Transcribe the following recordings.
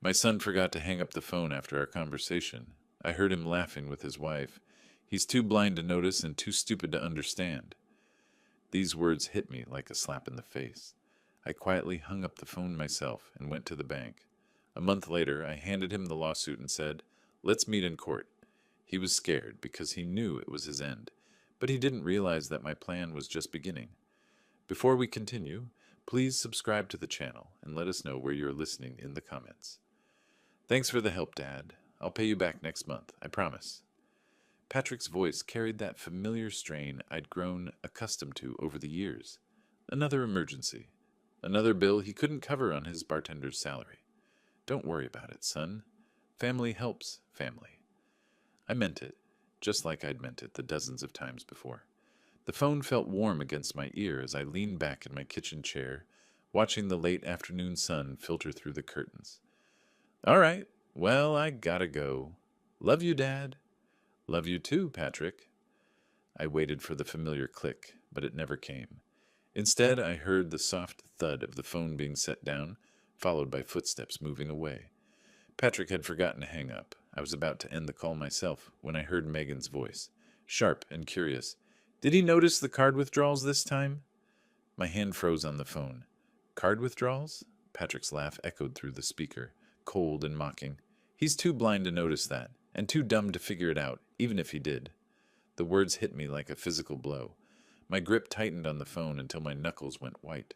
My son forgot to hang up the phone after our conversation. I heard him laughing with his wife. He's too blind to notice and too stupid to understand. These words hit me like a slap in the face. I quietly hung up the phone myself and went to the bank. A month later, I handed him the lawsuit and said, "Let's meet in court." He was scared because he knew it was his end, but he didn't realize that my plan was just beginning. Before we continue, please subscribe to the channel and let us know where you're listening in the comments. Thanks for the help, Dad. I'll pay you back next month, I promise. Patrick's voice carried that familiar strain I'd grown accustomed to over the years. Another emergency. Another bill he couldn't cover on his bartender's salary. Don't worry about it, son. Family helps family. I meant it, just like I'd meant it the dozens of times before. The phone felt warm against my ear as I leaned back in my kitchen chair, watching the late afternoon sun filter through the curtains. All right, well, I gotta go. Love you, Dad. Love you too, Patrick. I waited for the familiar click, but it never came. Instead, I heard the soft thud of the phone being set down, followed by footsteps moving away. Patrick had forgotten to hang up. I was about to end the call myself when I heard Megan's voice, sharp and curious. Did he notice the card withdrawals this time? My hand froze on the phone. Card withdrawals? Patrick's laugh echoed through the speaker, cold and mocking. He's too blind to notice that, and too dumb to figure it out, even if he did. The words hit me like a physical blow. My grip tightened on the phone until my knuckles went white.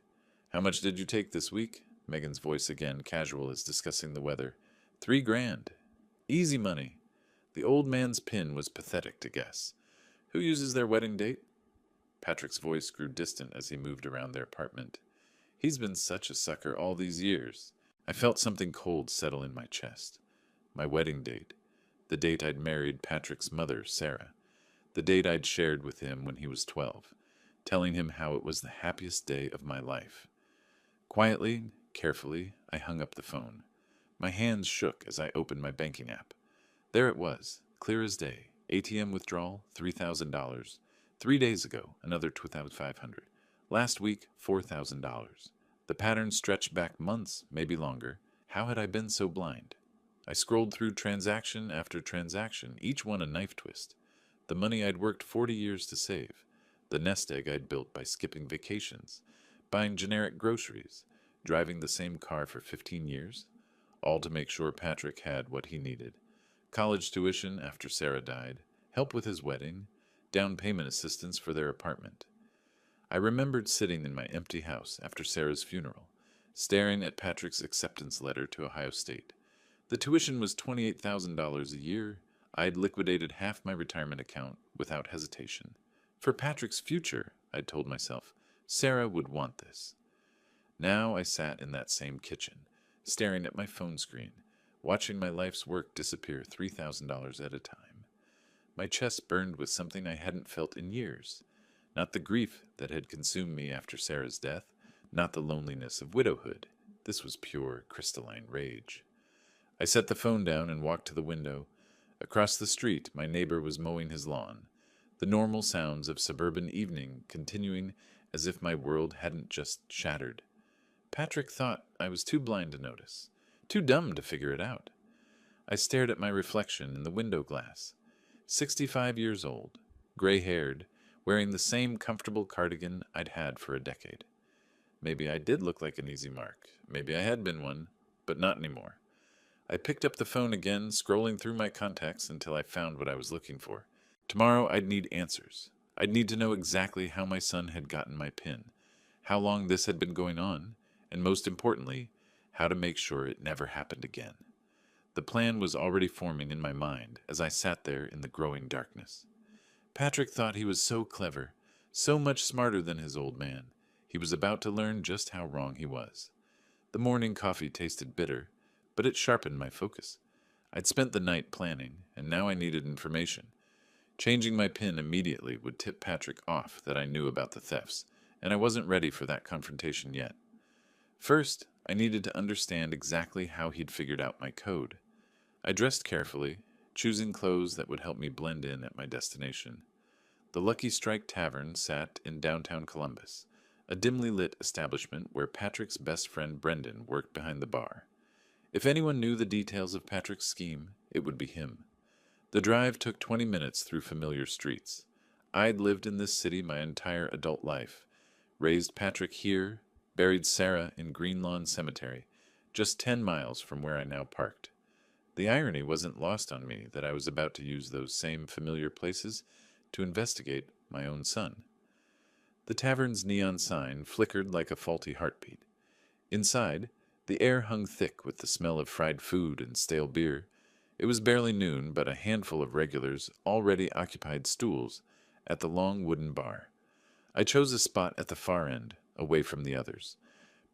How much did you take this week? Megan's voice again, casual as discussing the weather. $3,000. Easy money. The old man's pin was pathetic to guess. Who uses their wedding date? Patrick's voice grew distant as he moved around their apartment. He's been such a sucker all these years. I felt something cold settle in my chest. My wedding date. The date I'd married Patrick's mother, Sarah. The date I'd shared with him when he was 12, telling him how it was the happiest day of my life. Quietly, carefully, I hung up the phone. My hands shook as I opened my banking app. There it was, clear as day. ATM withdrawal, $3,000. 3 days ago, another $2,500. Last week, $4,000. The pattern stretched back months, maybe longer. How had I been so blind? I scrolled through transaction after transaction, each one a knife twist. The money I'd worked 40 years to save. The nest egg I'd built by skipping vacations. Buying generic groceries. Driving the same car for 15 years. All to make sure Patrick had what he needed. College tuition after Sarah died. Help with his wedding. Down payment assistance for their apartment. I remembered sitting in my empty house after Sarah's funeral, staring at Patrick's acceptance letter to Ohio State. The tuition was $28,000 a year. I'd liquidated half my retirement account without hesitation. For Patrick's future, I'd told myself, Sarah would want this. Now I sat in that same kitchen, staring at my phone screen, watching my life's work disappear $3,000 at a time. My chest burned with something I hadn't felt in years. Not the grief that had consumed me after Sarah's death, not the loneliness of widowhood. This was pure, crystalline rage. I set the phone down and walked to the window. Across the street, my neighbor was mowing his lawn, the normal sounds of suburban evening continuing as if my world hadn't just shattered. Patrick thought I was too blind to notice, too dumb to figure it out. I stared at my reflection in the window glass. 65 years old, gray-haired, wearing the same comfortable cardigan I'd had for a decade. Maybe I did look like an easy mark. Maybe I had been one, but not anymore. I picked up the phone again, scrolling through my contacts until I found what I was looking for. Tomorrow I'd need answers. I'd need to know exactly how my son had gotten my PIN, how long this had been going on, and most importantly, how to make sure it never happened again. The plan was already forming in my mind as I sat there in the growing darkness. Patrick thought he was so clever, so much smarter than his old man. He was about to learn just how wrong he was. The morning coffee tasted bitter, but it sharpened my focus. I'd spent the night planning, and now I needed information. Changing my PIN immediately would tip Patrick off that I knew about the thefts, and I wasn't ready for that confrontation yet. First, I needed to understand exactly how he'd figured out my code. I dressed carefully, choosing clothes that would help me blend in at my destination. The Lucky Strike Tavern sat in downtown Columbus, a dimly lit establishment where Patrick's best friend Brendan worked behind the bar. If anyone knew the details of Patrick's scheme, it would be him. The drive took 20 minutes through familiar streets. I'd lived in this city my entire adult life, raised Patrick here, buried Sarah in Green Lawn Cemetery, just 10 miles from where I now parked. The irony wasn't lost on me that I was about to use those same familiar places to investigate my own son. The tavern's neon sign flickered like a faulty heartbeat. Inside, the air hung thick with the smell of fried food and stale beer. It was barely noon, but a handful of regulars already occupied stools at the long wooden bar. I chose a spot at the far end, away from the others.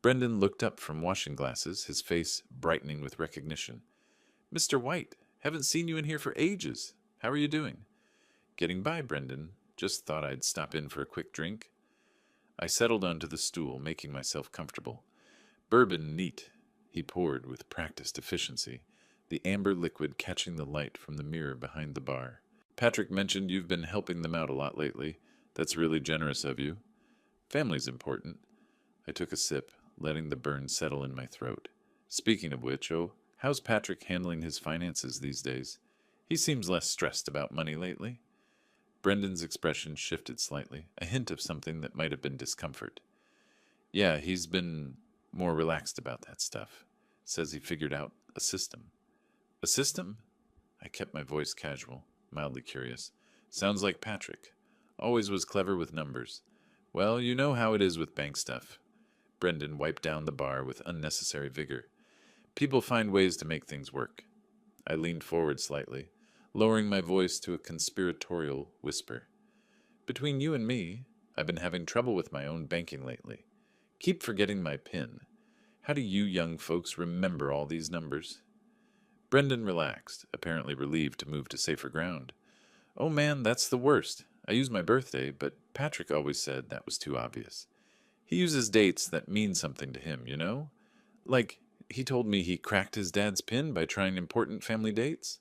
Brendan looked up from washing glasses, his face brightening with recognition. "Mr. White, haven't seen you in here for ages. How are you doing?" "Getting by, Brendan. Just thought I'd stop in for a quick drink." I settled onto the stool, making myself comfortable. "Bourbon neat," he poured with practiced efficiency, the amber liquid catching the light from the mirror behind the bar. "Patrick mentioned you've been helping them out a lot lately. That's really generous of you." "Family's important." I took a sip, letting the burn settle in my throat. "Speaking of which, how's Patrick handling his finances these days? He seems less stressed about money lately." Brendan's expression shifted slightly, a hint of something that might have been discomfort. "Yeah, he's been more relaxed about that stuff. Says he figured out a system." "A system?" I kept my voice casual, mildly curious. "Sounds like Patrick. Always was clever with numbers. Well, you know how it is with bank stuff." Brendan wiped down the bar with unnecessary vigor. "People find ways to make things work." I leaned forward slightly, lowering my voice to a conspiratorial whisper. "Between you and me, I've been having trouble with my own banking lately. Keep forgetting my PIN. How do you young folks remember all these numbers?" Brendan relaxed, apparently relieved to move to safer ground. "Oh man, that's the worst. I use my birthday, but Patrick always said that was too obvious. He uses dates that mean something to him, you know? Like, he told me he cracked his dad's PIN by trying important family dates."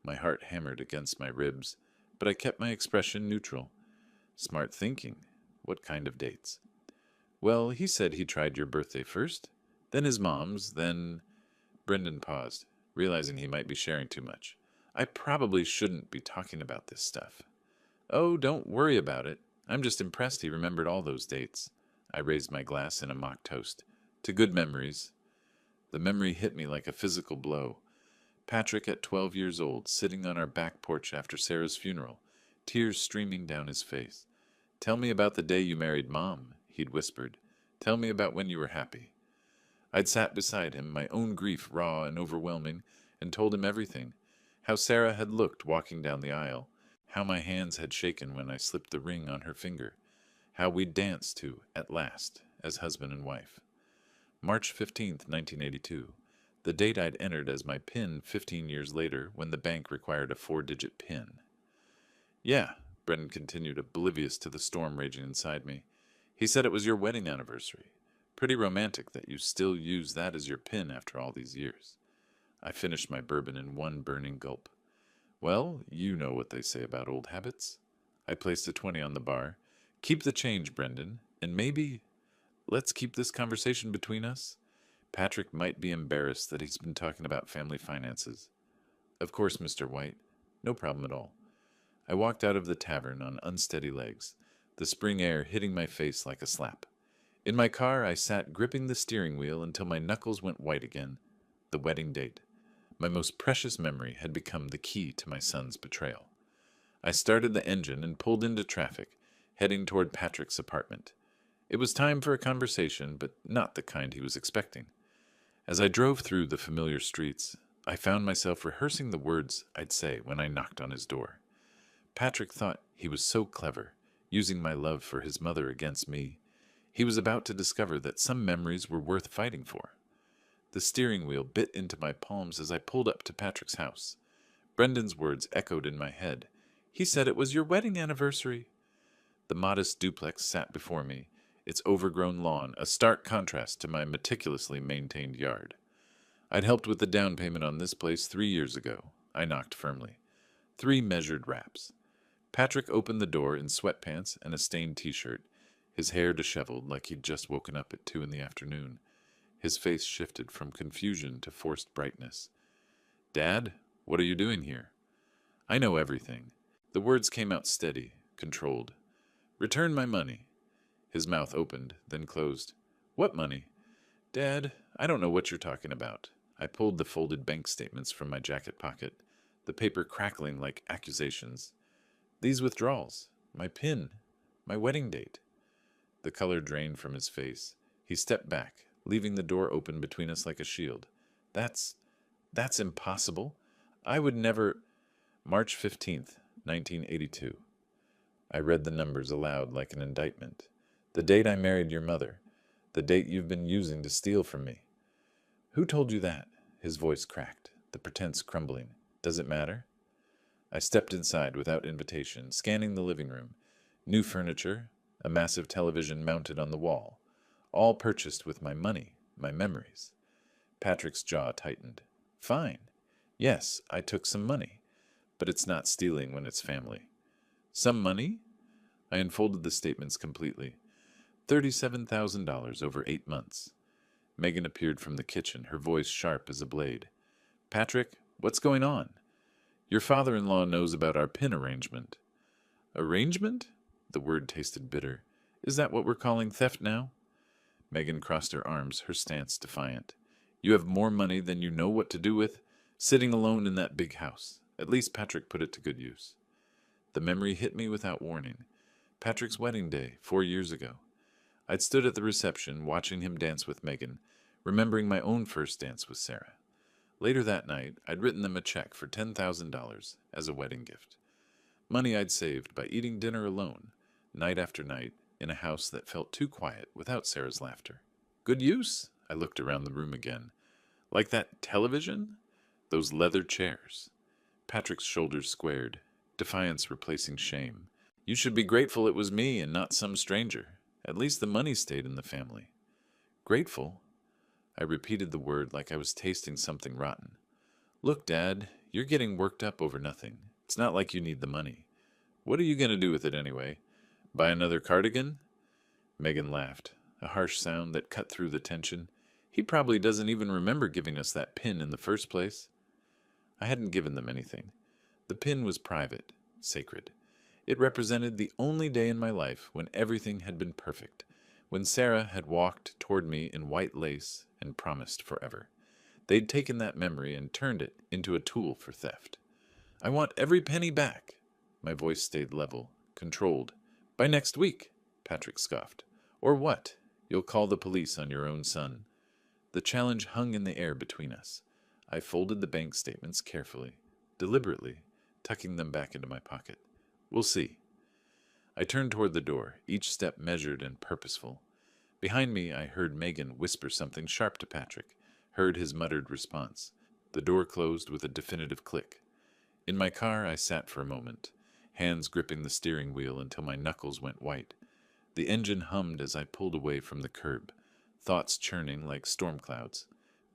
My heart hammered against my ribs, but I kept my expression neutral. "Smart thinking. What kind of dates?" "Well, he said he tried your birthday first, then his mom's, then—" Brendan paused, realizing he might be sharing too much. "I probably shouldn't be talking about this stuff." "Oh, don't worry about it. I'm just impressed he remembered all those dates." I raised my glass in a mock toast. "To good memories." The memory hit me like a physical blow. Patrick at 12 years old, sitting on our back porch after Sarah's funeral, tears streaming down his face. "Tell me about the day you married Mom," he'd whispered. "Tell me about when you were happy." I'd sat beside him, my own grief raw and overwhelming, and told him everything. How Sarah had looked walking down the aisle, how my hands had shaken when I slipped the ring on her finger, how we'd danced to, at last, as husband and wife. March 15th, 1982. The date I'd entered as my PIN 15 years later when the bank required a 4-digit PIN. "Yeah," Brendan continued, oblivious to the storm raging inside me. "He said it was your wedding anniversary. Pretty romantic that you still use that as your PIN after all these years." I finished my bourbon in one burning gulp. "Well, you know what they say about old habits." I placed a 20 on the bar. "Keep the change, Brendan, and maybe let's keep this conversation between us. Patrick might be embarrassed that he's been talking about family finances." "Of course, Mr. White. No problem at all." I walked out of the tavern on unsteady legs, the spring air hitting my face like a slap. In my car, I sat gripping the steering wheel until my knuckles went white again. The wedding date. My most precious memory had become the key to my son's betrayal. I started the engine and pulled into traffic, heading toward Patrick's apartment. It was time for a conversation, but not the kind he was expecting. As I drove through the familiar streets, I found myself rehearsing the words I'd say when I knocked on his door. Patrick thought he was so clever, using my love for his mother against me. He was about to discover that some memories were worth fighting for. The steering wheel bit into my palms as I pulled up to Patrick's house. Brendan's words echoed in my head. "He said it was your wedding anniversary." The modest duplex sat before me, its overgrown lawn a stark contrast to my meticulously maintained yard. "I'd helped with the down payment on this place 3 years ago." I knocked firmly. 3 measured raps. Patrick opened the door in sweatpants and a stained t-shirt, his hair disheveled like he'd just woken up at 2 in the afternoon. His face shifted from confusion to forced brightness. Dad, what are you doing here? I know everything. The words came out steady, controlled. Return my money. His mouth opened, then closed. What money? Dad, I don't know what you're talking about. I pulled the folded bank statements from my jacket pocket, the paper crackling like accusations. These withdrawals, my PIN, my wedding date. The color drained from his face. He stepped back, leaving the door open between us like a shield. That's impossible. I would never... March 15th, 1982. I read the numbers aloud like an indictment. The date I married your mother. The date you've been using to steal from me. Who told you that? His voice cracked, the pretense crumbling. Does it matter? I stepped inside without invitation, scanning the living room. New furniture, a massive television mounted on the wall. All purchased with my money, my memories. Patrick's jaw tightened. Fine. Yes, I took some money. But it's not stealing when it's family. Some money? I unfolded the statements completely. $37,000 over 8 months. Megan appeared from the kitchen, her voice sharp as a blade. Patrick, what's going on? Your father-in-law knows about our PIN arrangement. Arrangement? The word tasted bitter. Is that what we're calling theft now? Megan crossed her arms, her stance defiant. You have more money than you know what to do with, sitting alone in that big house. At least Patrick put it to good use. The memory hit me without warning. Patrick's wedding day, 4 years ago. I'd stood at the reception, watching him dance with Megan, remembering my own first dance with Sarah. Later that night, I'd written them a check for $10,000 as a wedding gift. Money I'd saved by eating dinner alone, night after night, in a house that felt too quiet without Sarah's laughter. Good use? I looked around the room again. Like that television? Those leather chairs. Patrick's shoulders squared, defiance replacing shame. You should be grateful it was me and not some stranger. At least the money stayed in the family. Grateful? I repeated the word like I was tasting something rotten. Look, Dad, you're getting worked up over nothing. It's not like you need the money. What are you going to do with it anyway? Buy another cardigan? Megan laughed, a harsh sound that cut through the tension. He probably doesn't even remember giving us that PIN in the first place. I hadn't given them anything. The PIN was private, sacred. It represented the only day in my life when everything had been perfect, when Sarah had walked toward me in white lace and promised forever. They'd taken that memory and turned it into a tool for theft. I want every penny back. My voice stayed level, controlled. By next week, Patrick scoffed. Or what? You'll call the police on your own son. The challenge hung in the air between us. I folded the bank statements carefully, deliberately, tucking them back into my pocket. We'll see. I turned toward the door, each step measured and purposeful. Behind me, I heard Megan whisper something sharp to Patrick, heard his muttered response. The door closed with a definitive click. In my car, I sat for a moment, hands gripping the steering wheel until my knuckles went white. The engine hummed as I pulled away from the curb, thoughts churning like storm clouds.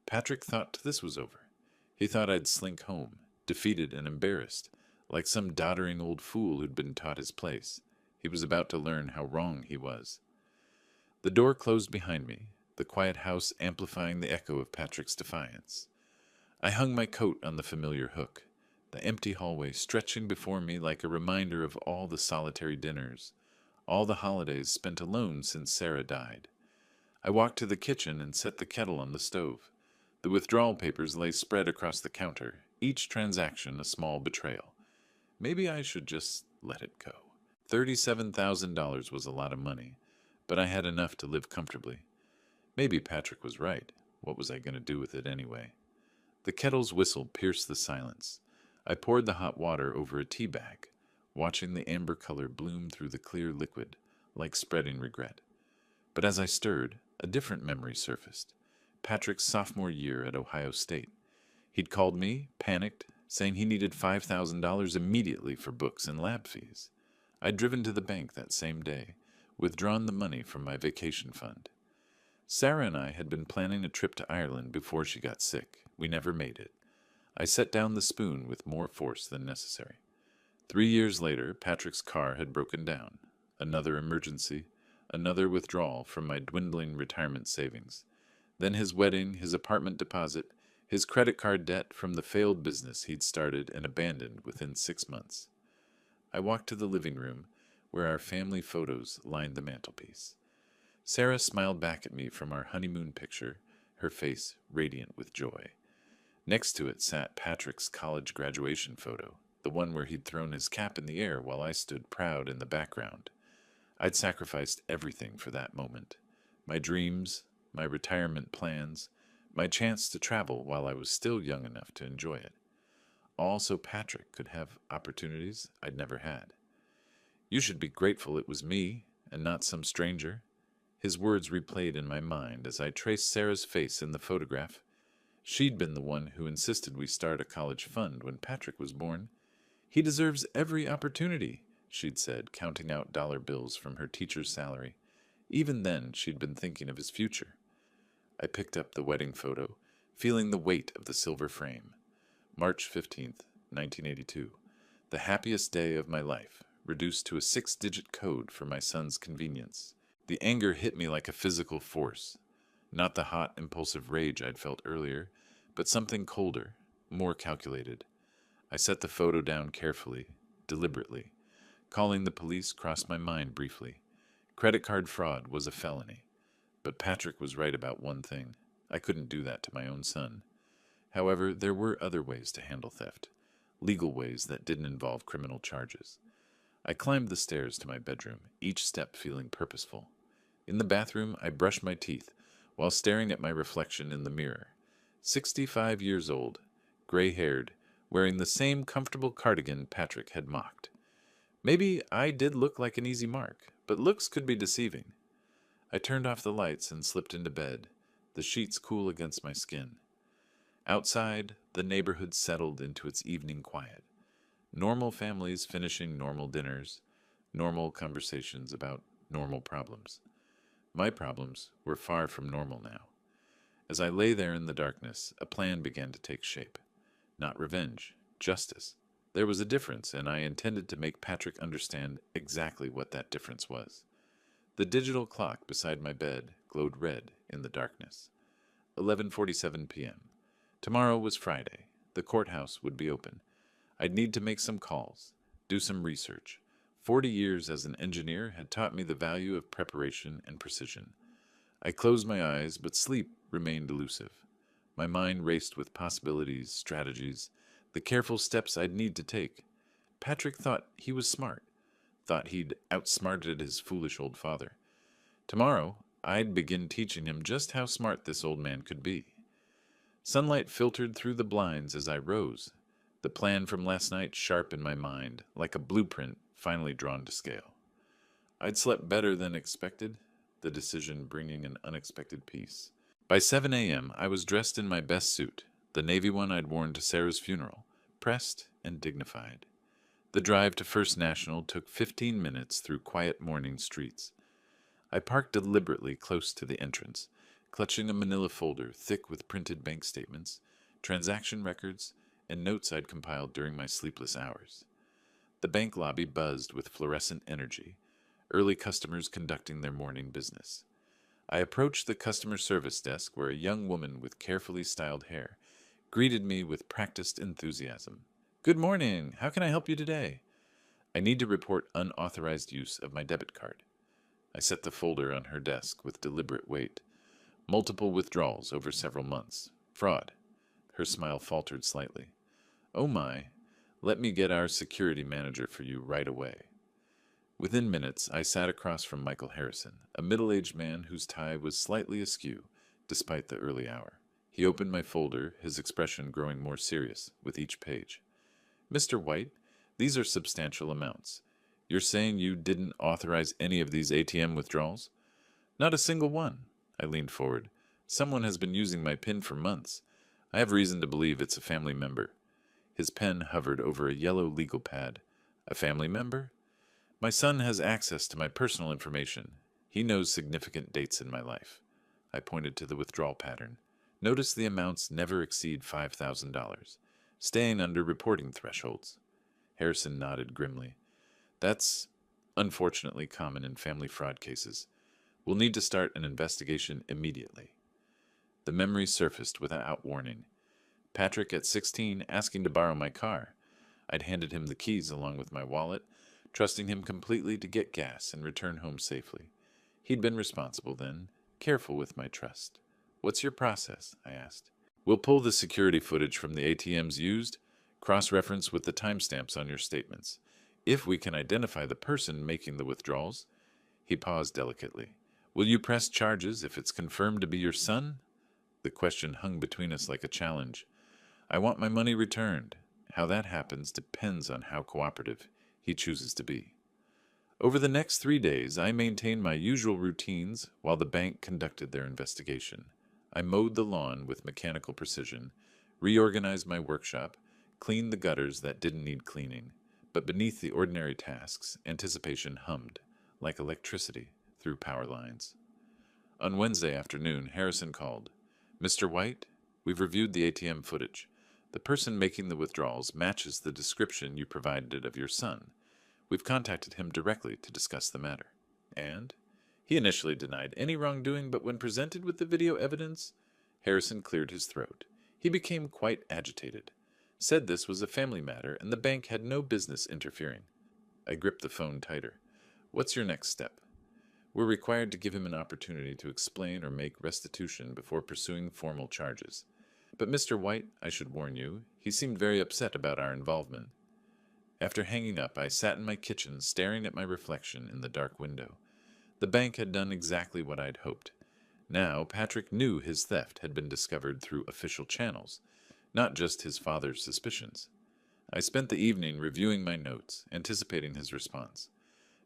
Patrick thought this was over. He thought I'd slink home, defeated and embarrassed, like some doddering old fool who'd been taught his place. He was about to learn how wrong he was. The door closed behind me, the quiet house amplifying the echo of Patrick's defiance. I hung my coat on the familiar hook, the empty hallway stretching before me like a reminder of all the solitary dinners, all the holidays spent alone since Sarah died. I walked to the kitchen and set the kettle on the stove. The withdrawal papers lay spread across the counter, each transaction a small betrayal. Maybe I should just let it go. $37,000 was a lot of money, but I had enough to live comfortably. Maybe Patrick was right. What was I going to do with it anyway? The kettle's whistle pierced the silence. I poured the hot water over a tea bag, watching the amber color bloom through the clear liquid, like spreading regret. But as I stirred, a different memory surfaced. Patrick's sophomore year at Ohio State. He'd called me, panicked, saying he needed $5,000 immediately for books and lab fees. I'd driven to the bank that same day, withdrawn the money from my vacation fund. Sarah and I had been planning a trip to Ireland before she got sick. We never made it. I set down the spoon with more force than necessary. 3 years later, Patrick's car had broken down. Another emergency, another withdrawal from my dwindling retirement savings. Then his wedding, his apartment deposit, his credit card debt from the failed business he'd started and abandoned within 6 months. I walked to the living room, where our family photos lined the mantelpiece. Sarah smiled back at me from our honeymoon picture, her face radiant with joy. Next to it sat Patrick's college graduation photo, the one where he'd thrown his cap in the air while I stood proud in the background. I'd sacrificed everything for that moment. My dreams, my retirement plans, my chance to travel while I was still young enough to enjoy it. All so Patrick could have opportunities I'd never had. You should be grateful it was me, and not some stranger. His words replayed in my mind as I traced Sarah's face in the photograph. She'd been the one who insisted we start a college fund when Patrick was born. He deserves every opportunity, she'd said, counting out dollar bills from her teacher's salary. Even then, she'd been thinking of his future. I picked up the wedding photo, feeling the weight of the silver frame. March 15th, 1982. The happiest day of my life, reduced to a 6-digit code for my son's convenience. The anger hit me like a physical force. Not the hot, impulsive rage I'd felt earlier, but something colder, more calculated. I set the photo down carefully, deliberately. Calling the police crossed my mind briefly. Credit card fraud was a felony. But Patrick was right about one thing. I couldn't do that to my own son. However, there were other ways to handle theft, legal ways that didn't involve criminal charges. I climbed the stairs to my bedroom, each step feeling purposeful. In the bathroom, I brushed my teeth while staring at my reflection in the mirror. 65 years old, gray-haired, wearing the same comfortable cardigan Patrick had mocked. Maybe I did look like an easy mark, but looks could be deceiving. I turned off the lights and slipped into bed, the sheets cool against my skin. Outside, the neighborhood settled into its evening quiet. Normal families finishing normal dinners, normal conversations about normal problems. My problems were far from normal now. As I lay there in the darkness, a plan began to take shape. Not revenge, justice. There was a difference, and I intended to make Patrick understand exactly what that difference was. The digital clock beside my bed glowed red in the darkness. 11:47 p.m. Tomorrow was Friday. The courthouse would be open. I'd need to make some calls, do some research. 40 years as an engineer had taught me the value of preparation and precision. I closed my eyes, but sleep remained elusive. My mind raced with possibilities, strategies, the careful steps I'd need to take. Patrick thought he was smart, thought he'd outsmarted his foolish old father. Tomorrow, I'd begin teaching him just how smart this old man could be. Sunlight filtered through the blinds as I rose, the plan from last night sharp in my mind, like a blueprint finally drawn to scale. I'd slept better than expected, the decision bringing an unexpected peace. By 7 a.m., I was dressed in my best suit, the navy one I'd worn to Sarah's funeral, pressed and dignified. The drive to First National took 15 minutes through quiet morning streets. I parked deliberately close to the entrance, clutching a manila folder thick with printed bank statements, transaction records, and notes I'd compiled during my sleepless hours. The bank lobby buzzed with fluorescent energy, early customers conducting their morning business. I approached the customer service desk where a young woman with carefully styled hair greeted me with practiced enthusiasm. "Good morning. How can I help you today?" "I need to report unauthorized use of my debit card." I set the folder on her desk with deliberate weight. Multiple withdrawals over several months. Fraud. Her smile faltered slightly. "Oh my. Let me get our security manager for you right away." Within minutes, I sat across from Michael Harrison, a middle-aged man whose tie was slightly askew, despite the early hour. He opened my folder, his expression growing more serious with each page. "Mr. White, these are substantial amounts. You're saying you didn't authorize any of these ATM withdrawals?" "Not a single one." I leaned forward. "Someone has been using my PIN for months. I have reason to believe it's a family member." His pen hovered over a yellow legal pad. "A family member?" "My son has access to my personal information. He knows significant dates in my life." I pointed to the withdrawal pattern. "Notice the amounts never exceed $5,000, staying under reporting thresholds." Harrison nodded grimly. "That's unfortunately common in family fraud cases. We'll need to start an investigation immediately." The memory surfaced without warning. Patrick at 16 asking to borrow my car. I'd handed him the keys along with my wallet, trusting him completely to get gas and return home safely. He'd been responsible then, careful with my trust. "What's your process?" I asked. "We'll pull the security footage from the ATMs used, cross-reference with the timestamps on your statements. If we can identify the person making the withdrawals." He paused delicately. "Will you press charges if it's confirmed to be your son?" The question hung between us like a challenge. "I want my money returned." How that happens depends on how cooperative he chooses to be. Over the next 3 days, I maintained my usual routines while the bank conducted their investigation. I mowed the lawn with mechanical precision, reorganized my workshop, cleaned the gutters that didn't need cleaning. But beneath the ordinary tasks, anticipation hummed, like electricity through power lines. On Wednesday afternoon, Harrison called. "Mr. White, we've reviewed the ATM footage. The person making the withdrawals matches the description you provided of your son. We've contacted him directly to discuss the matter." And he initially denied any wrongdoing, but when presented with the video evidence, Harrison cleared his throat. He became quite agitated, said this was a family matter and the bank had no business interfering. I gripped the phone tighter. "What's your next step?" "We're required to give him an opportunity to explain or make restitution before pursuing formal charges. But Mr. White, I should warn you, he seemed very upset about our involvement." After hanging up, I sat in my kitchen staring at my reflection in the dark window. The bank had done exactly what I'd hoped. Now Patrick knew his theft had been discovered through official channels, not just his father's suspicions. I spent the evening reviewing my notes, anticipating his response.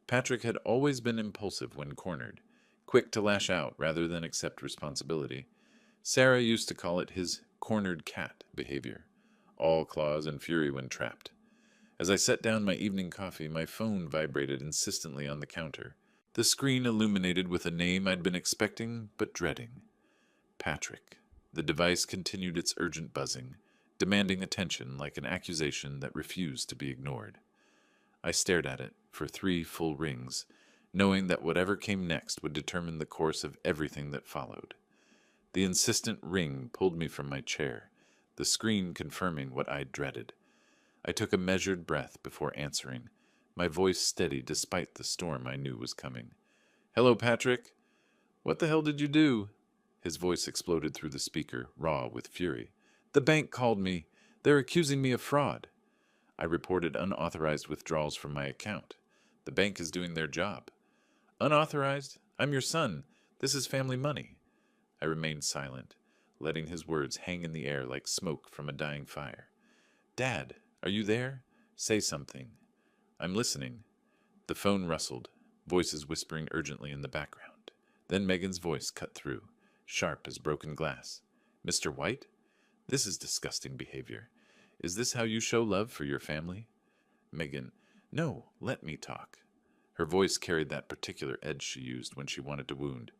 Patrick had always been impulsive when cornered, quick to lash out rather than accept responsibility. Sarah used to call it his cornered cat behavior, all claws and fury when trapped. As I set down my evening coffee, my phone vibrated insistently on the counter. The screen illuminated with a name I'd been expecting but dreading. Patrick. The device continued its urgent buzzing, demanding attention like an accusation that refused to be ignored. I stared at it for 3 full rings, knowing that whatever came next would determine the course of everything that followed. The insistent ring pulled me from my chair, the screen confirming what I'd dreaded. I took a measured breath before answering, my voice steady despite the storm I knew was coming. "Hello, Patrick." "What the hell did you do?" His voice exploded through the speaker, raw with fury. "The bank called me. They're accusing me of fraud." I reported unauthorized withdrawals from my account. The bank is doing their job. "Unauthorized? I'm your son. This is family money." I remained silent, letting his words hang in the air like smoke from a dying fire. "Dad, are you there? Say something." "I'm listening." The phone rustled, voices whispering urgently in the background. Then Megan's voice cut through, sharp as broken glass. "Mr. White? This is disgusting behavior. Is this how you show love for your family?" Megan: "No, let me talk." Her voice carried that particular edge she used when she wanted to wound.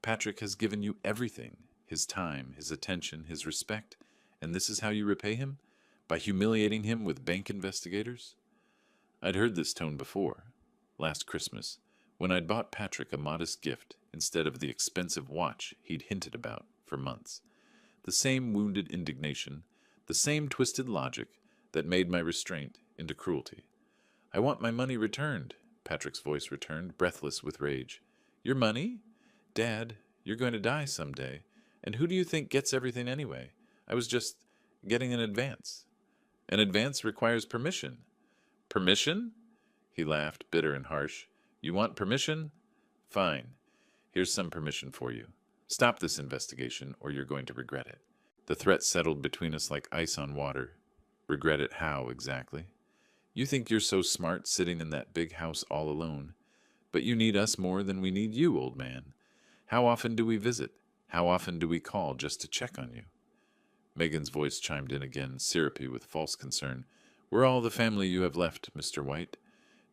"Patrick has given you everything, his time, his attention, his respect, and this is how you repay him? By humiliating him with bank investigators?" I'd heard this tone before, last Christmas, when I'd bought Patrick a modest gift instead of the expensive watch he'd hinted about for months. The same wounded indignation, the same twisted logic that made my restraint into cruelty. "I want my money returned," Patrick's voice returned, breathless with rage. "Your money? Dad, you're going to die someday. And who do you think gets everything anyway? I was just getting an advance." "An advance requires permission." "Permission?" He laughed, bitter and harsh. "You want permission? Fine. Here's some permission for you. Stop this investigation, or you're going to regret it." The threat settled between us like ice on water. Regret it how, exactly? "You think you're so smart sitting in that big house all alone. But you need us more than we need you, old man. How often do we visit? How often do we call just to check on you?" Megan's voice chimed in again, syrupy with false concern. "We're all the family you have left, Mr. White.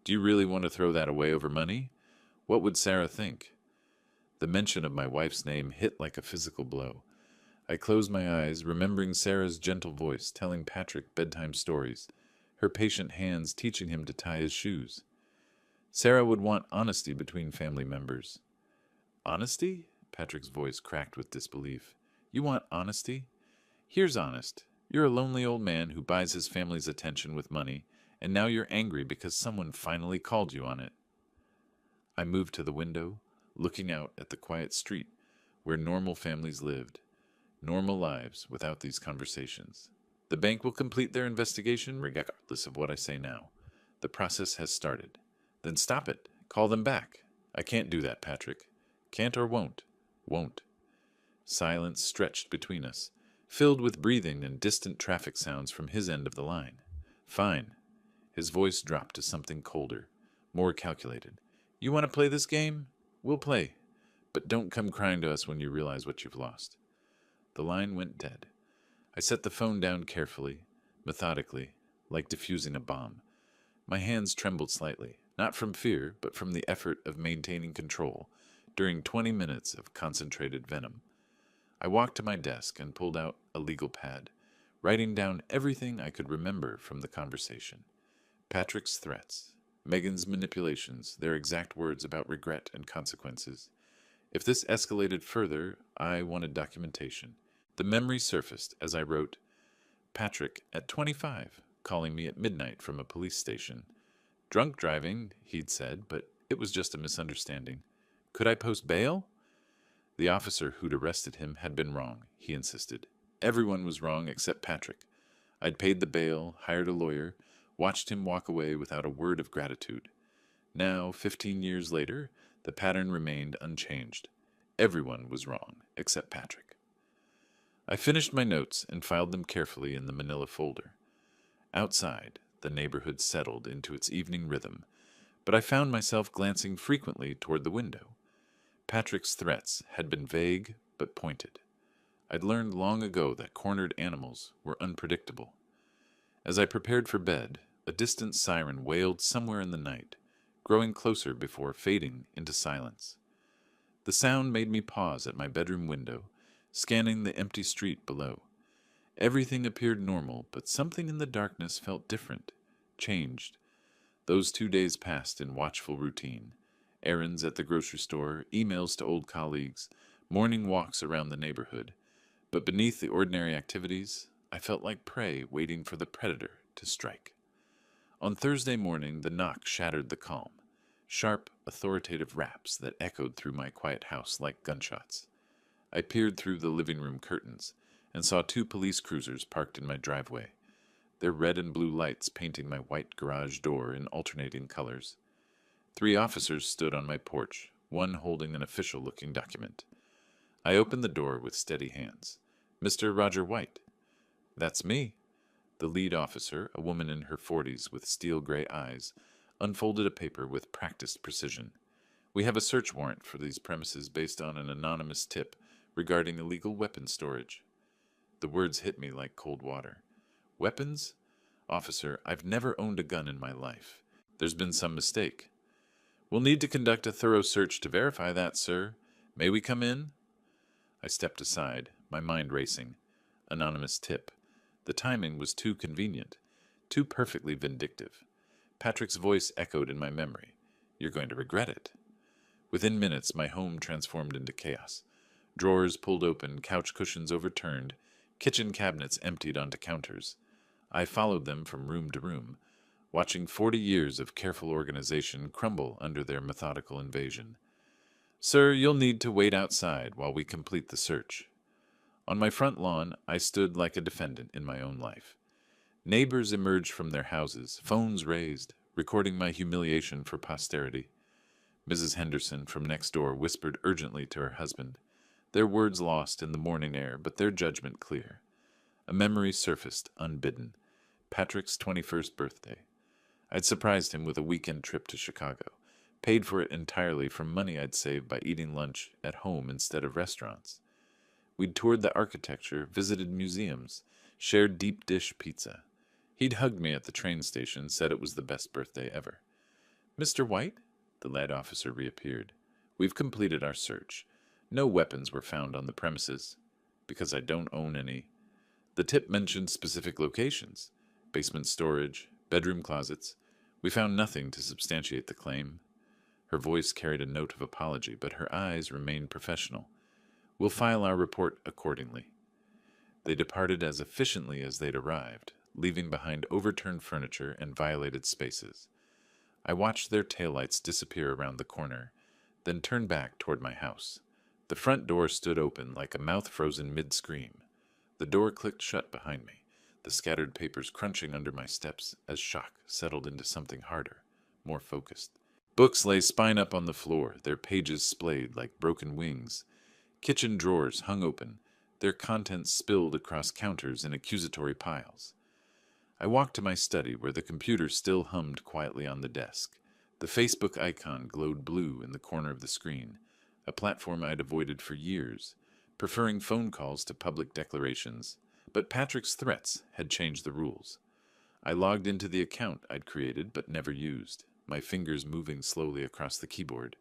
Do you really want to throw that away over money? What would Sarah think?" The mention of my wife's name hit like a physical blow. I closed my eyes, remembering Sarah's gentle voice telling Patrick bedtime stories, her patient hands teaching him to tie his shoes. Sarah would want honesty between family members. "Honesty?" Patrick's voice cracked with disbelief. You want honesty? Here's honest. You're a lonely old man who buys his family's attention with money, and now you're angry because someone finally called you on it. I moved to the window, looking out at the quiet street where normal families lived, normal lives without these conversations. The bank will complete their investigation regardless of what I say now. The process has started. Then stop it. Call them back. I can't do that, Patrick. Can't or won't. Won't. Silence stretched between us, filled with breathing and distant traffic sounds from his end of the line. Fine. His voice dropped to something colder, more calculated. You want to play this game? We'll play. But don't come crying to us when you realize what you've lost. The line went dead. I set the phone down carefully, methodically, like diffusing a bomb. My hands trembled slightly, not from fear, but from the effort of maintaining control during 20 minutes of concentrated venom. I walked to my desk and pulled out a legal pad, writing down everything I could remember from the conversation. Patrick's threats, Megan's manipulations, their exact words about regret and consequences. If this escalated further, I wanted documentation. The memory surfaced as I wrote, Patrick, at 25, calling me at midnight from a police station. Drunk driving, he'd said, but it was just a misunderstanding. Could I post bail? The officer who'd arrested him had been wrong, he insisted. Everyone was wrong except Patrick. I'd paid the bail, hired a lawyer, watched him walk away without a word of gratitude. Now, 15 years later, the pattern remained unchanged. Everyone was wrong except Patrick. I finished my notes and filed them carefully in the manila folder. Outside, the neighborhood settled into its evening rhythm, but I found myself glancing frequently toward the window. Patrick's threats had been vague but pointed. I'd learned long ago that cornered animals were unpredictable. As I prepared for bed, a distant siren wailed somewhere in the night, growing closer before fading into silence. The sound made me pause at my bedroom window, scanning the empty street below. Everything appeared normal, but something in the darkness felt different, changed. Those 2 days passed in watchful routine. Errands at the grocery store, emails to old colleagues, morning walks around the neighborhood. But beneath the ordinary activities, I felt like prey waiting for the predator to strike. On Thursday morning, the knock shattered the calm. Sharp, authoritative raps that echoed through my quiet house like gunshots. I peered through the living room curtains and saw 2 police cruisers parked in my driveway, their red and blue lights painting my white garage door in alternating colors. 3 officers stood on my porch, one holding an official-looking document. I opened the door with steady hands. Mr. Roger White. That's me. The lead officer, a woman in her 40s with steel-gray eyes, unfolded a paper with practiced precision. We have a search warrant for these premises based on an anonymous tip regarding illegal weapon storage. The words hit me like cold water. Weapons? Officer, I've never owned a gun in my life. There's been some mistake. We'll need to conduct a thorough search to verify that, sir. May we come in? I stepped aside, my mind racing. Anonymous tip. The timing was too convenient, too perfectly vindictive. Patrick's voice echoed in my memory. You're going to regret it. Within minutes, my home transformed into chaos. Drawers pulled open, couch cushions overturned, kitchen cabinets emptied onto counters. I followed them from room to room, watching 40 years of careful organization crumble under their methodical invasion. Sir, you'll need to wait outside while we complete the search. On my front lawn, I stood like a defendant in my own life. Neighbors emerged from their houses, phones raised, recording my humiliation for posterity. Mrs. Henderson from next door whispered urgently to her husband, their words lost in the morning air, but their judgment clear. A memory surfaced, unbidden. Patrick's 21st birthday. I'd surprised him with a weekend trip to Chicago, paid for it entirely from money I'd saved by eating lunch at home instead of restaurants. We'd toured the architecture, visited museums, shared deep dish pizza. He'd hugged me at the train station, said it was the best birthday ever. Mr. White? The lead officer reappeared. We've completed our search. No weapons were found on the premises, because I don't own any. The tip mentioned specific locations, basement storage, bedroom closets. We found nothing to substantiate the claim. Her voice carried a note of apology, but her eyes remained professional. We'll file our report accordingly." They departed as efficiently as they'd arrived, leaving behind overturned furniture and violated spaces. I watched their taillights disappear around the corner, then turned back toward my house. The front door stood open like a mouth frozen mid-scream. The door clicked shut behind me, the scattered papers crunching under my steps as shock settled into something harder, more focused. Books lay spine up on the floor, their pages splayed like broken wings. Kitchen drawers hung open, their contents spilled across counters in accusatory piles. I walked to my study where the computer still hummed quietly on the desk. The Facebook icon glowed blue in the corner of the screen, a platform I'd avoided for years, preferring phone calls to public declarations. But Patrick's threats had changed the rules. I logged into the account I'd created but never used, my fingers moving slowly across the keyboard.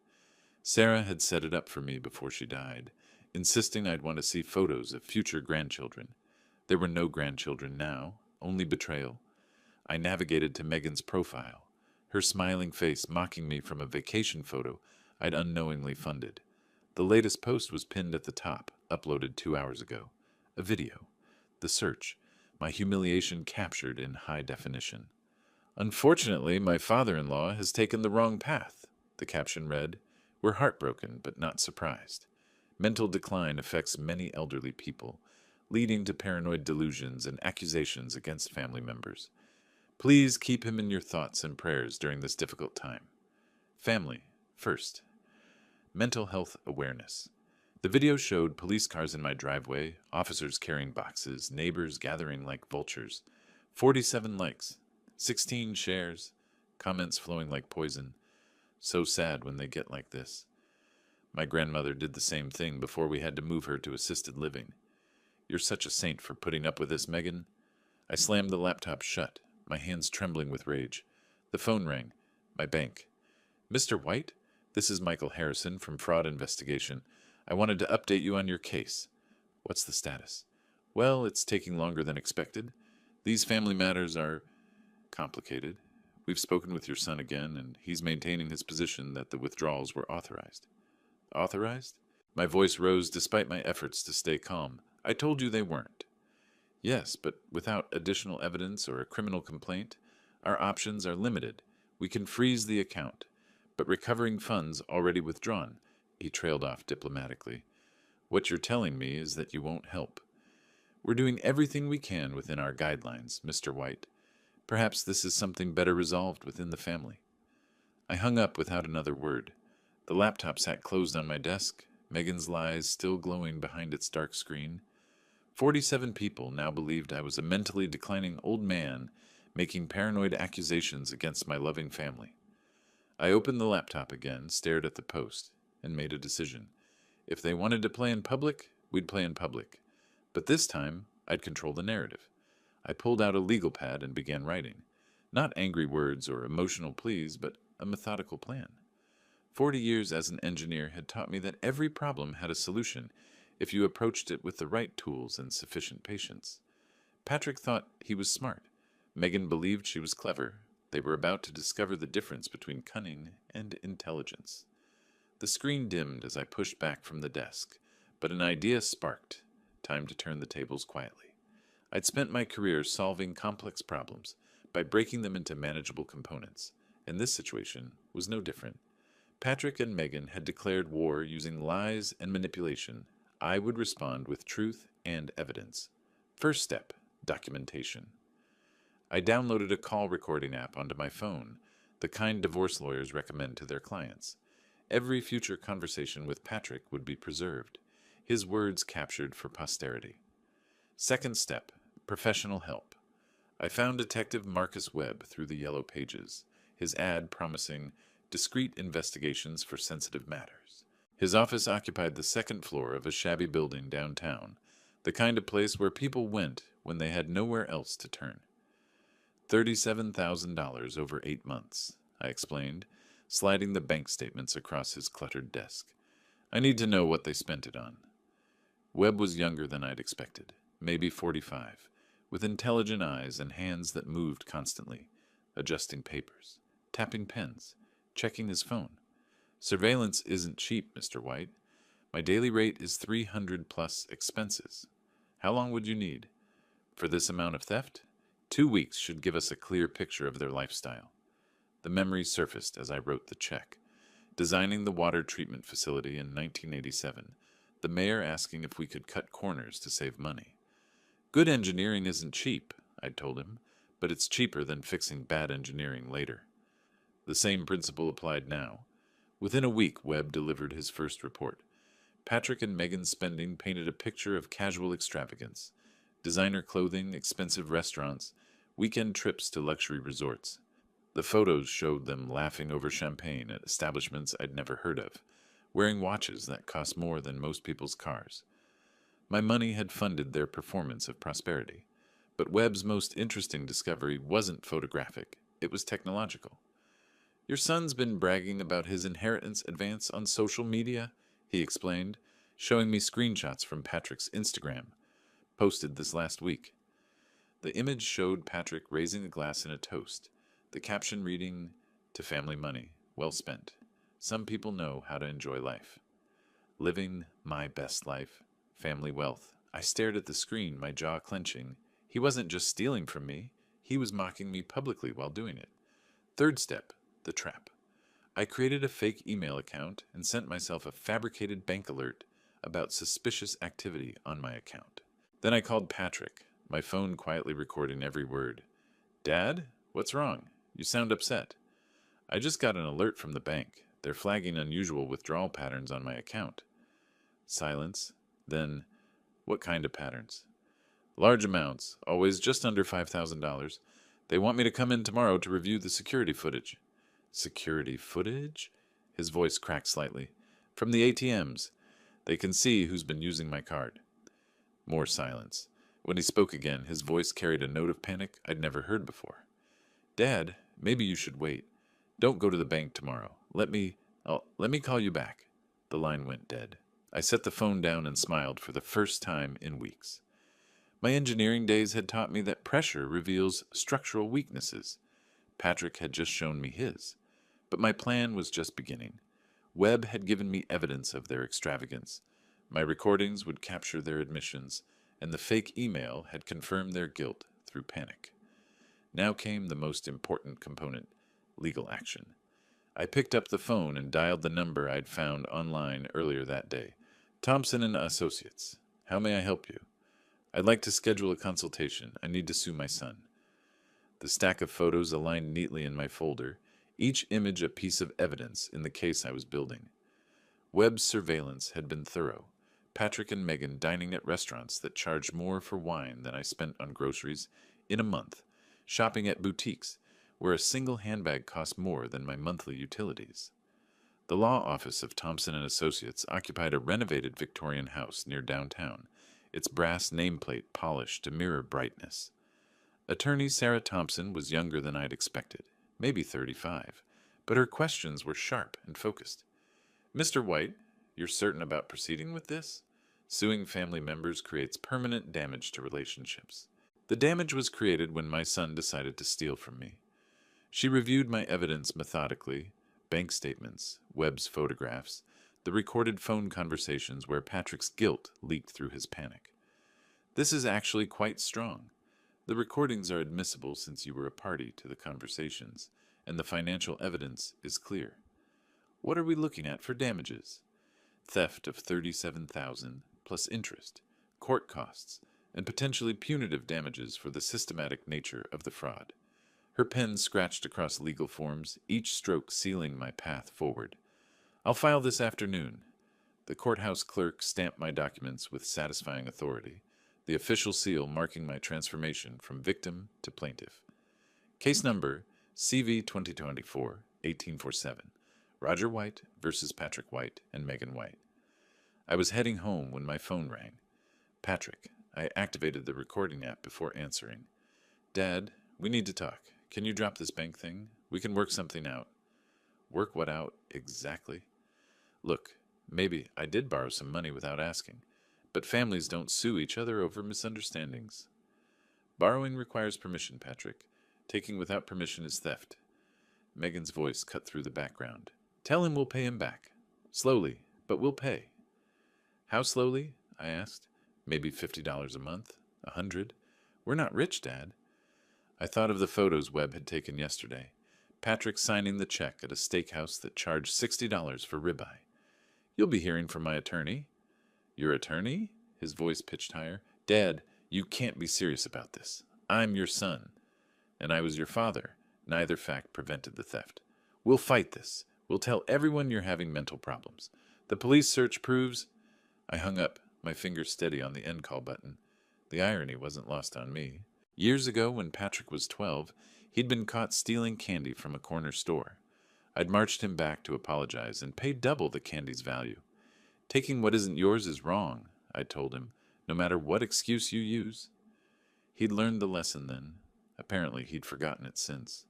Sarah had set it up for me before she died, insisting I'd want to see photos of future grandchildren. There were no grandchildren now, only betrayal. I navigated to Megan's profile, her smiling face mocking me from a vacation photo I'd unknowingly funded. The latest post was pinned at the top, uploaded 2 hours ago. A video. The search. My humiliation captured in high definition. "Unfortunately, my father-in-law has taken the wrong path," the caption read. "We're heartbroken, but not surprised. Mental decline affects many elderly people, leading to paranoid delusions and accusations against family members. Please keep him in your thoughts and prayers during this difficult time. Family, first." Mental health awareness. The video showed police cars in my driveway, officers carrying boxes, neighbors gathering like vultures. 47 likes, 16 shares, comments flowing like poison. So sad when they get like this. My grandmother did the same thing before we had to move her to assisted living. "You're such a saint for putting up with this, Megan." I slammed the laptop shut, my hands trembling with rage. The phone rang. My bank. "Mr. White? This is Michael Harrison from Fraud Investigation. I wanted to update you on your case." "What's the status?" "Well, it's taking longer than expected. These family matters are complicated. We've spoken with your son again, and he's maintaining his position that the withdrawals were authorized." "Authorized?" My voice rose despite my efforts to stay calm. "I told you they weren't." "Yes, but without additional evidence or a criminal complaint, our options are limited. We can freeze the account, but recovering funds already withdrawn." He trailed off diplomatically. "What you're telling me is that you won't help." "We're doing everything we can within our guidelines, Mr. White. Perhaps this is something better resolved within the family." I hung up without another word. The laptop sat closed on my desk, Megan's lies still glowing behind its dark screen. 47 people now believed I was a mentally declining old man making paranoid accusations against my loving family. I opened the laptop again, stared at the post, and made a decision. If they wanted to play in public, we'd play in public. But this time, I'd control the narrative. I pulled out a legal pad and began writing. Not angry words or emotional pleas, but a methodical plan. 40 years as an engineer had taught me that every problem had a solution if you approached it with the right tools and sufficient patience. Patrick thought he was smart. Megan believed she was clever. They were about to discover the difference between cunning and intelligence. The screen dimmed as I pushed back from the desk, but an idea sparked. Time to turn the tables quietly. I'd spent my career solving complex problems by breaking them into manageable components, and this situation was no different. Patrick and Megan had declared war using lies and manipulation. I would respond with truth and evidence. First step, documentation. I downloaded a call recording app onto my phone, the kind divorce lawyers recommend to their clients. Every future conversation with Patrick would be preserved, his words captured for posterity. Second step, professional help. I found Detective Marcus Webb through the yellow pages, his ad promising discreet investigations for sensitive matters. His office occupied the second floor of a shabby building downtown, the kind of place where people went when they had nowhere else to turn. $37,000 over 8 months, I explained, sliding the bank statements across his cluttered desk. I need to know what they spent it on. Webb was younger than I'd expected, maybe 45, with intelligent eyes and hands that moved constantly, adjusting papers, tapping pens, checking his phone. Surveillance isn't cheap, Mr. White. My daily rate is 300 plus expenses. How long would you need? For this amount of theft? 2 weeks should give us a clear picture of their lifestyle. The memory surfaced as I wrote the check. Designing the water treatment facility in 1987, the mayor asking if we could cut corners to save money. Good engineering isn't cheap, I'd told him, but it's cheaper than fixing bad engineering later. The same principle applied now. Within a week, Webb delivered his first report. Patrick and Megan's spending painted a picture of casual extravagance. Designer clothing, expensive restaurants, weekend trips to luxury resorts. The photos showed them laughing over champagne at establishments I'd never heard of, wearing watches that cost more than most people's cars. My money had funded their performance of prosperity. But Webb's most interesting discovery wasn't photographic, it was technological. Your son's been bragging about his inheritance advance on social media, he explained, showing me screenshots from Patrick's Instagram, posted this last week. The image showed Patrick raising a glass in a toast, the caption reading, "To family money, well spent. Some people know how to enjoy life." Living my best life, family wealth. I stared at the screen, my jaw clenching. He wasn't just stealing from me, he was mocking me publicly while doing it. Third step, the trap. I created a fake email account and sent myself a fabricated bank alert about suspicious activity on my account. Then I called Patrick, my phone quietly recording every word. "Dad, what's wrong? You sound upset." "I just got an alert from the bank. They're flagging unusual withdrawal patterns on my account." Silence. Then, "What kind of patterns?" "Large amounts, always just under $5,000. They want me to come in tomorrow to review the security footage." "Security footage?" His voice cracked slightly. "From the ATMs. They can see who's been using my card." More silence. When he spoke again, his voice carried a note of panic I'd never heard before. "Dad, maybe you should wait. Don't go to the bank tomorrow. Let me call you back." The line went dead. I set the phone down and smiled for the first time in weeks. My engineering days had taught me that pressure reveals structural weaknesses. Patrick had just shown me his. But my plan was just beginning. Webb had given me evidence of their extravagance. My recordings would capture their admissions, and the fake email had confirmed their guilt through panic. Now came the most important component, legal action. I picked up the phone and dialed the number I'd found online earlier that day. "Thompson and Associates. How may I help you?" "I'd like to schedule a consultation. I need to sue my son." The stack of photos aligned neatly in my folder, each image a piece of evidence in the case I was building. Webb's surveillance had been thorough. Patrick and Megan dining at restaurants that charged more for wine than I spent on groceries in a month, shopping at boutiques where a single handbag cost more than my monthly utilities. The law office of Thompson and Associates occupied a renovated Victorian house near downtown, its brass nameplate polished to mirror brightness. Attorney Sarah Thompson was younger than I'd expected, maybe 35, but her questions were sharp and focused. "Mr. White, you're certain about proceeding with this? Suing family members creates permanent damage to relationships." The damage was created when my son decided to steal from me. She reviewed my evidence methodically, bank statements, Webb's photographs, the recorded phone conversations where Patrick's guilt leaked through his panic. "This is actually quite strong. The recordings are admissible since you were a party to the conversations, and the financial evidence is clear. What are we looking at for damages?" "Theft of $37,000 plus interest, court costs, and potentially punitive damages for the systematic nature of the fraud." Her pen scratched across legal forms, each stroke sealing my path forward. "I'll file this afternoon." The courthouse clerk stamped my documents with satisfying authority, the official seal marking my transformation from victim to plaintiff. Case number CV 2024-1847, Roger White versus Patrick White and Megan White. I was heading home when my phone rang. "Patrick." I activated the recording app before answering. "Dad, we need to talk. Can you drop this bank thing? We can work something out." "Work what out exactly?" "Look, maybe I did borrow some money without asking, but families don't sue each other over misunderstandings." "Borrowing requires permission, Patrick. Taking without permission is theft." Megan's voice cut through the background. "Tell him we'll pay him back. Slowly, but we'll pay." How slowly? I asked. Maybe $50 a month? 100? We're not rich, Dad. I thought of the photos Webb had taken yesterday. Patrick signing the check at a steakhouse that charged $60 for ribeye. You'll be hearing from my attorney. Your attorney? His voice pitched higher. Dad, you can't be serious about this. I'm your son. And I was your father. Neither fact prevented the theft. We'll fight this. We'll tell everyone you're having mental problems. The police search proves... I hung up, my fingers steady on the end call button. The irony wasn't lost on me. Years ago, when Patrick was 12, he'd been caught stealing candy from a corner store. I'd marched him back to apologize and pay double the candy's value. Taking what isn't yours is wrong, I told him, no matter what excuse you use. He'd learned the lesson then. Apparently, he'd forgotten it since.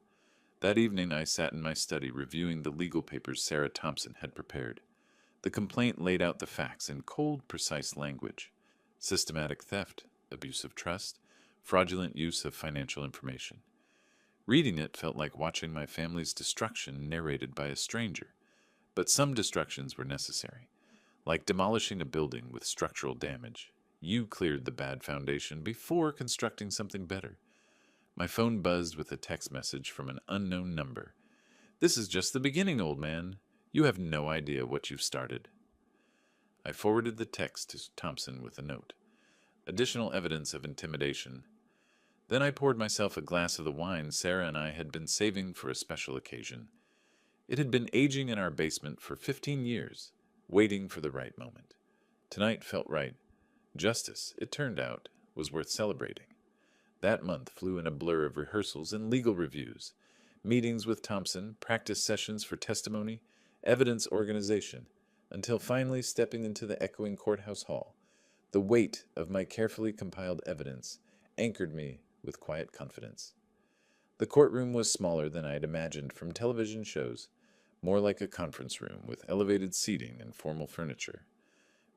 That evening, I sat in my study reviewing the legal papers Sarah Thompson had prepared. The complaint laid out the facts in cold, precise language. Systematic theft, abuse of trust, fraudulent use of financial information. Reading it felt like watching my family's destruction narrated by a stranger. But some destructions were necessary. Like demolishing a building with structural damage. You cleared the bad foundation before constructing something better. My phone buzzed with a text message from an unknown number. This is just the beginning, old man. You have no idea what you've started. I forwarded the text to Thompson with a note. Additional evidence of intimidation. Then I poured myself a glass of the wine Sarah and I had been saving for a special occasion. It had been aging in our basement for 15 years, waiting for the right moment. Tonight felt right. Justice, it turned out, was worth celebrating. That month flew in a blur of rehearsals and legal reviews, meetings with Thompson, practice sessions for testimony, evidence organization, until finally stepping into the echoing courthouse hall. The weight of my carefully compiled evidence anchored me with quiet confidence. The courtroom was smaller than I had imagined from television shows, more like a conference room with elevated seating and formal furniture.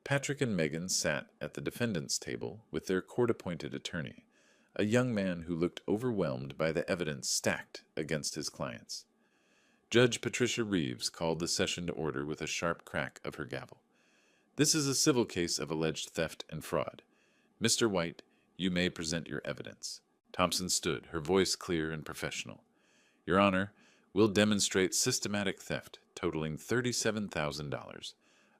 Patrick and Megan sat at the defendant's table with their court-appointed attorney, a young man who looked overwhelmed by the evidence stacked against his clients. Judge Patricia Reeves called the session to order with a sharp crack of her gavel. This is a civil case of alleged theft and fraud. Mr. White, you may present your evidence. Thompson stood, her voice clear and professional. Your Honor, we'll demonstrate systematic theft totaling $37,000,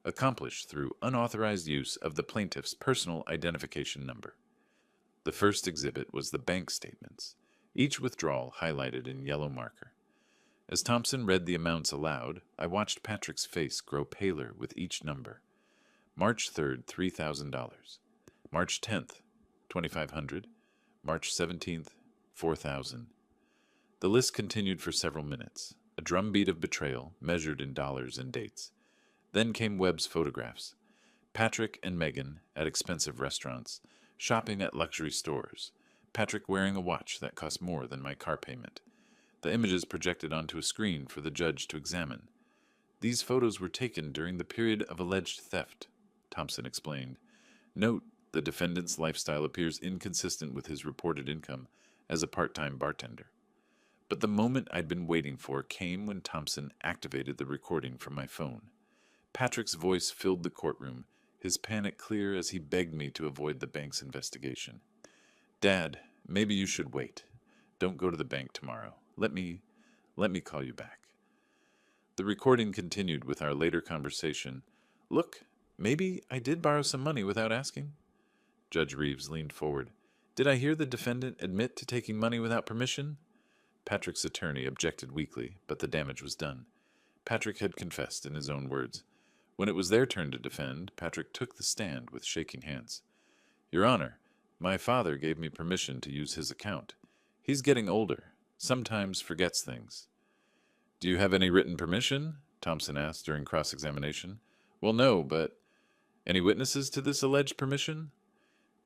accomplished through unauthorized use of the plaintiff's personal identification number. The first exhibit was the bank statements, each withdrawal highlighted in yellow marker. As Thompson read the amounts aloud, I watched Patrick's face grow paler with each number. March 3rd, $3,000. March 10th, $2,500. March 17th, $4,000. The list continued for several minutes, a drumbeat of betrayal measured in dollars and dates. Then came Webb's photographs. Patrick and Megan at expensive restaurants, shopping at luxury stores. Patrick wearing a watch that cost more than my car payment. The images projected onto a screen for the judge to examine. These photos were taken during the period of alleged theft, Thompson explained. Note, the defendant's lifestyle appears inconsistent with his reported income as a part-time bartender. But the moment I'd been waiting for came when Thompson activated the recording from my phone. Patrick's voice filled the courtroom, his panic clear as he begged me to avoid the bank's investigation. Dad, maybe you should wait. Don't go to the bank tomorrow. Let me call you back. The recording continued with our later conversation. Look, maybe I did borrow some money without asking. Judge Reeves leaned forward. Did I hear the defendant admit to taking money without permission? Patrick's attorney objected weakly, but the damage was done. Patrick had confessed in his own words. When it was their turn to defend, Patrick took the stand with shaking hands. Your Honor, my father gave me permission to use his account. He's getting older, sometimes forgets things. Do you have any written permission? Thompson asked during cross-examination. Well, no, but... Any witnesses to this alleged permission?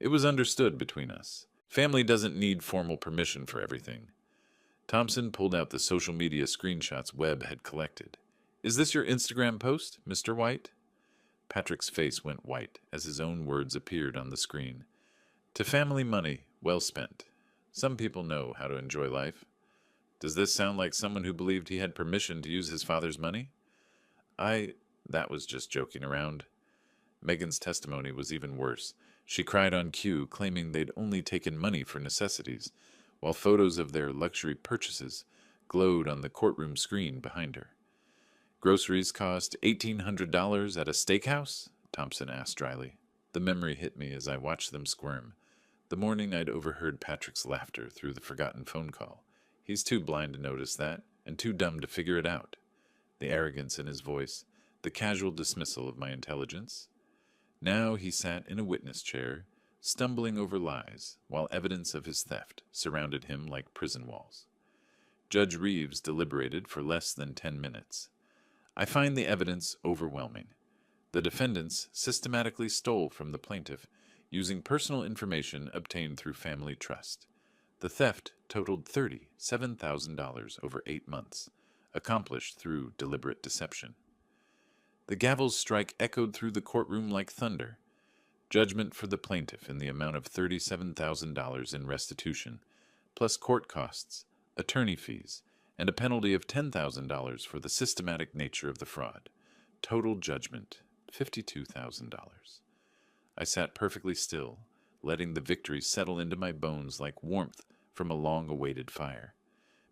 It was understood between us. Family doesn't need formal permission for everything. Thompson pulled out the social media screenshots Webb had collected. Is this your Instagram post, Mr. White? Patrick's face went white as his own words appeared on the screen. To family money, well spent. Some people know how to enjoy life. Does this sound like someone who believed he had permission to use his father's money? That was just joking around. Megan's testimony was even worse. She cried on cue, claiming they'd only taken money for necessities, while photos of their luxury purchases glowed on the courtroom screen behind her. Groceries cost $1,800 at a steakhouse? Thompson asked dryly. The memory hit me as I watched them squirm. The morning I'd overheard Patrick's laughter through the forgotten phone call. He's too blind to notice that, and too dumb to figure it out. The arrogance in his voice, the casual dismissal of my intelligence. Now he sat in a witness chair, stumbling over lies, while evidence of his theft surrounded him like prison walls. Judge Reeves deliberated for less than 10 minutes. I find the evidence overwhelming. The defendants systematically stole from the plaintiff, using personal information obtained through family trust. The theft totaled $37,000 over 8 months, accomplished through deliberate deception. The gavel's strike echoed through the courtroom like thunder. Judgment for the plaintiff in the amount of $37,000 in restitution, plus court costs, attorney fees, and a penalty of $10,000 for the systematic nature of the fraud. Total judgment, $52,000. I sat perfectly still, letting the victory settle into my bones like warmth from a long-awaited fire.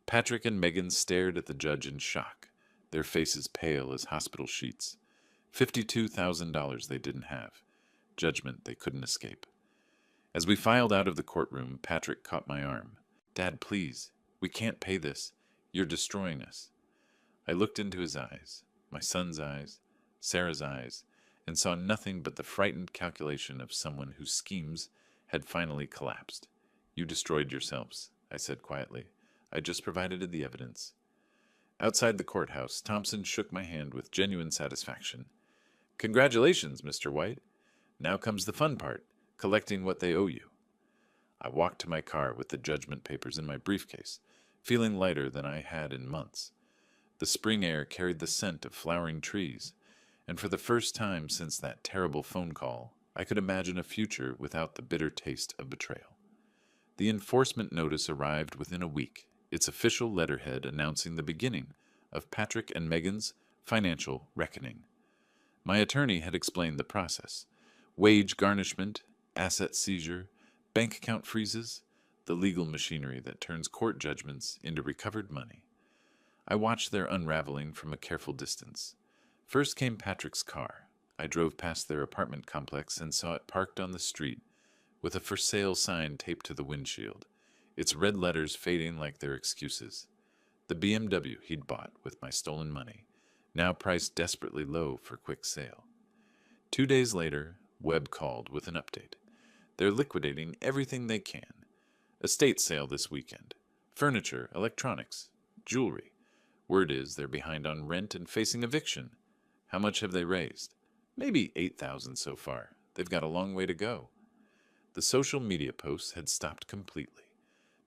Patrick and Megan stared at the judge in shock, their faces pale as hospital sheets. $52,000 they didn't have. Judgment they couldn't escape. As we filed out of the courtroom, Patrick caught my arm. "Dad, please. We can't pay this. You're destroying us." I looked into his eyes, my son's eyes, Sarah's eyes, and saw nothing but the frightened calculation of someone whose schemes had finally collapsed. "You destroyed yourselves," I said quietly. "I just provided the evidence." Outside the courthouse, Thompson shook my hand with genuine satisfaction. "Congratulations, Mr. White. Now comes the fun part, collecting what they owe you." I walked to my car with the judgment papers in my briefcase, feeling lighter than I had in months. The spring air carried the scent of flowering trees, and for the first time since that terrible phone call, I could imagine a future without the bitter taste of betrayal. The enforcement notice arrived within a week, its official letterhead announcing the beginning of Patrick and Megan's financial reckoning. My attorney had explained the process: wage garnishment, asset seizure, bank account freezes, the legal machinery that turns court judgments into recovered money. I watched their unraveling from a careful distance. First came Patrick's car. I drove past their apartment complex and saw it parked on the street, with a for sale sign taped to the windshield, its red letters fading like their excuses. The BMW he'd bought with my stolen money, now priced desperately low for quick sale. 2 days later, Webb called with an update. They're liquidating everything they can. Estate sale this weekend. Furniture, electronics, jewelry. Word is they're behind on rent and facing eviction. How much have they raised? Maybe $8,000 so far. They've got a long way to go. The social media posts had stopped completely.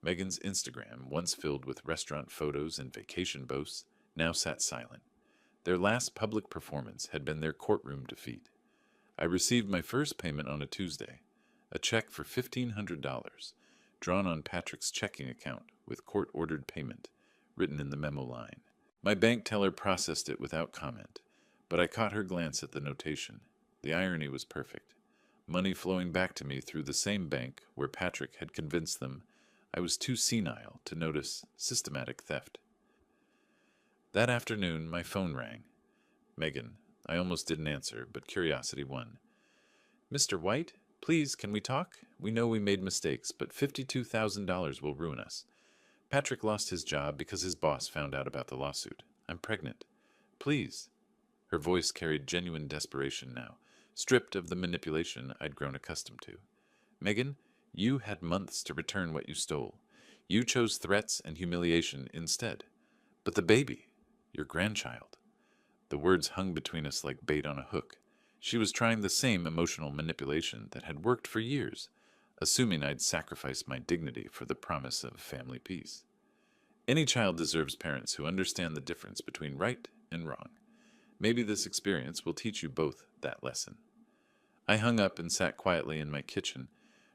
Megan's Instagram, once filled with restaurant photos and vacation boasts, now sat silent. Their last public performance had been their courtroom defeat. I received my first payment on a Tuesday, a check for $1,500, drawn on Patrick's checking account with court-ordered payment, written in the memo line. My bank teller processed it without comment, but I caught her glance at the notation. The irony was perfect. Money flowing back to me through the same bank where Patrick had convinced them I was too senile to notice systematic theft. That afternoon, my phone rang. Megan. I almost didn't answer, but curiosity won. "Mr. White, please, can we talk? We know we made mistakes, but $52,000 will ruin us. Patrick lost his job because his boss found out about the lawsuit. I'm pregnant. Please." Her voice carried genuine desperation now, stripped of the manipulation I'd grown accustomed to. "Megan, you had months to return what you stole. You chose threats and humiliation instead. But the baby, your grandchild." The words hung between us like bait on a hook. She was trying the same emotional manipulation that had worked for years, assuming I'd sacrificed my dignity for the promise of family peace. Any child deserves parents who understand the difference between right and wrong. Maybe this experience will teach you both that lesson. I hung up and sat quietly in my kitchen,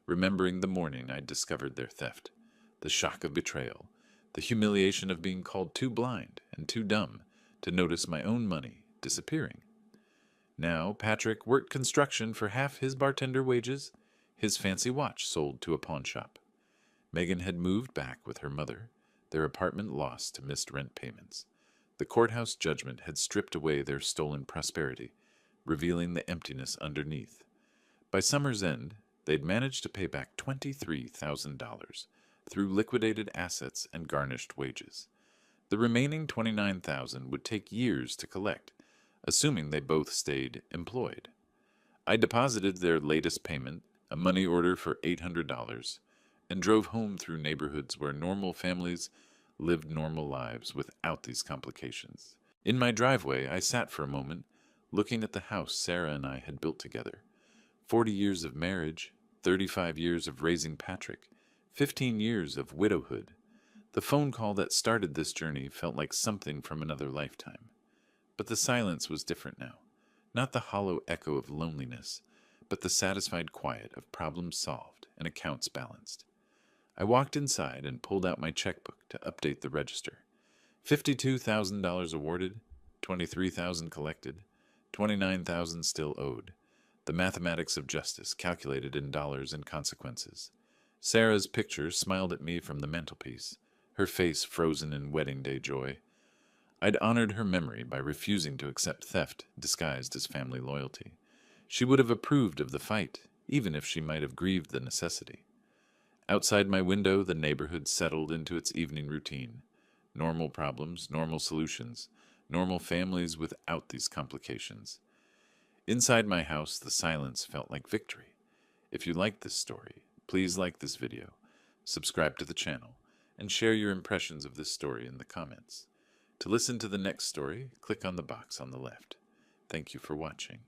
remembering the morning I'd discovered their theft, the shock of betrayal, the humiliation of being called too blind and too dumb to notice my own money disappearing. Now, Patrick worked construction for half his bartender wages, his fancy watch sold to a pawn shop. Megan had moved back with her mother, their apartment lost to missed rent payments. The courthouse judgment had stripped away their stolen prosperity, revealing the emptiness underneath. By summer's end, they'd managed to pay back $23,000 through liquidated assets and garnished wages. The remaining $29,000 would take years to collect, assuming they both stayed employed. I deposited their latest payment, a money order for $800, and drove home through neighborhoods where normal families lived normal lives without these complications. In my driveway, I sat for a moment, looking at the house Sarah and I had built together. 40 years of marriage, 35 years of raising Patrick, 15 years of widowhood. The phone call that started this journey felt like something from another lifetime. But the silence was different now. Not the hollow echo of loneliness, but the satisfied quiet of problems solved and accounts balanced. I walked inside and pulled out my checkbook to update the register. $52,000 awarded, $23,000 collected, $29,000 still owed. The mathematics of justice calculated in dollars and consequences. Sarah's picture smiled at me from the mantelpiece, her face frozen in wedding day joy. I'd honored her memory by refusing to accept theft disguised as family loyalty. She would have approved of the fight, even if she might have grieved the necessity. Outside my window, the neighborhood settled into its evening routine. Normal problems, normal solutions, normal families without these complications. Inside my house, the silence felt like victory. If you liked this story, please like this video, subscribe to the channel, and share your impressions of this story in the comments. To listen to the next story, click on the box on the left. Thank you for watching.